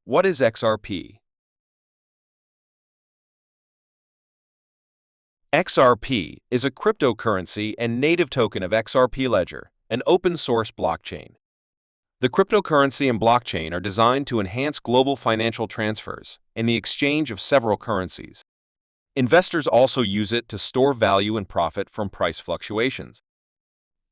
What is XRP? XRP is a cryptocurrency and native token of XRP Ledger, an open-source blockchain. The cryptocurrency and blockchain are designed to enhance global financial transfers and the exchange of several currencies. Investors also use it to store value and profit from price fluctuations.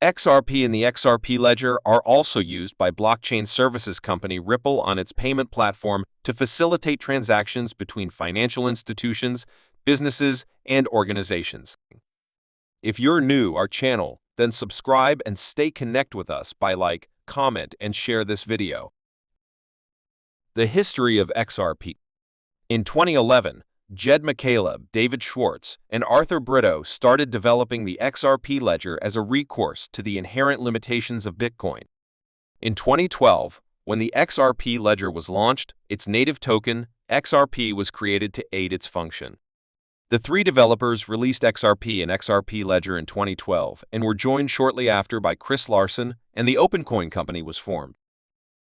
XRP and the XRP Ledger are also used by blockchain services company Ripple on its payment platform to facilitate transactions between financial institutions, businesses, and organizations. If you're new to our channel, then subscribe and stay connected with us by like, comment, and share this video. The history of XRP. In 2011, Jed McCaleb, David Schwartz, and Arthur Brito started developing the XRP ledger as a recourse to the inherent limitations of Bitcoin. In 2012, when the XRP ledger was launched, its native token, XRP, was created to aid its function. The three developers released XRP and XRP Ledger in 2012 and were joined shortly after by Chris Larsen, and the OpenCoin company was formed.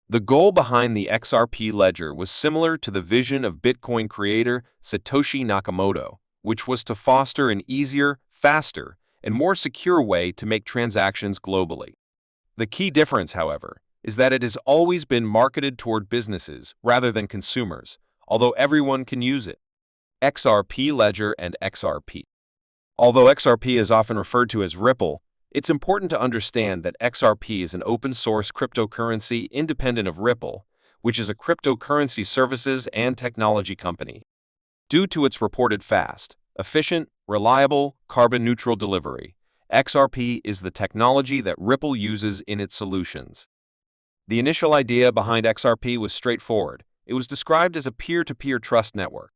The goal behind the XRP Ledger was similar to the vision of Bitcoin creator Satoshi Nakamoto, which was to foster an easier, faster, and more secure way to make transactions globally. The key difference, however, is that it has always been marketed toward businesses rather than consumers, although everyone can use it. XRP Ledger and XRP. Although XRP is often referred to as Ripple, it's important to understand that XRP is an open-source cryptocurrency independent of Ripple, which is a cryptocurrency services and technology company. Due to its reported fast, efficient, reliable, carbon-neutral delivery, XRP is the technology that Ripple uses in its solutions. The initial idea behind XRP was straightforward. It was described as a peer-to-peer trust network.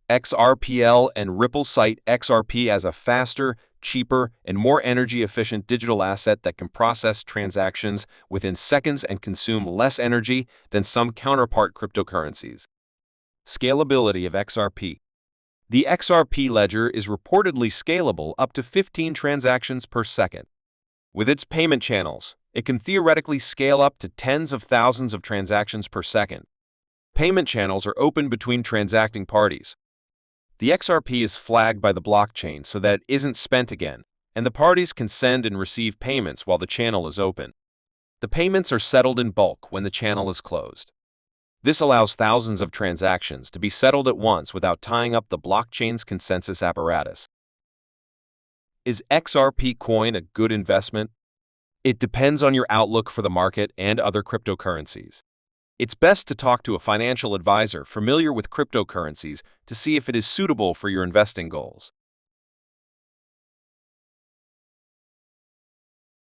XRPL and Ripple cite XRP as a faster, cheaper, and more energy-efficient digital asset that can process transactions within seconds and consume less energy than some counterpart cryptocurrencies. Scalability of XRP. The XRP ledger is reportedly scalable up to 15 transactions per second. With its payment channels, it can theoretically scale up to tens of thousands of transactions per second. Payment channels are open between transacting parties. The XRP is flagged by the blockchain so that it isn't spent again, and the parties can send and receive payments while the channel is open. The payments are settled in bulk when the channel is closed. This allows thousands of transactions to be settled at once without tying up the blockchain's consensus apparatus. Is XRP coin a good investment? It depends on your outlook for the market and other cryptocurrencies. It's best to talk to a financial advisor familiar with cryptocurrencies to see if it is suitable for your investing goals.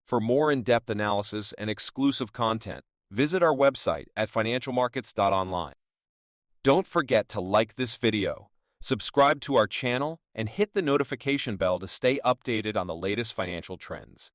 For more in-depth analysis and exclusive content, visit our website at financialmarkets.online. Don't forget to like this video, subscribe to our channel, and hit the notification bell to stay updated on the latest financial trends.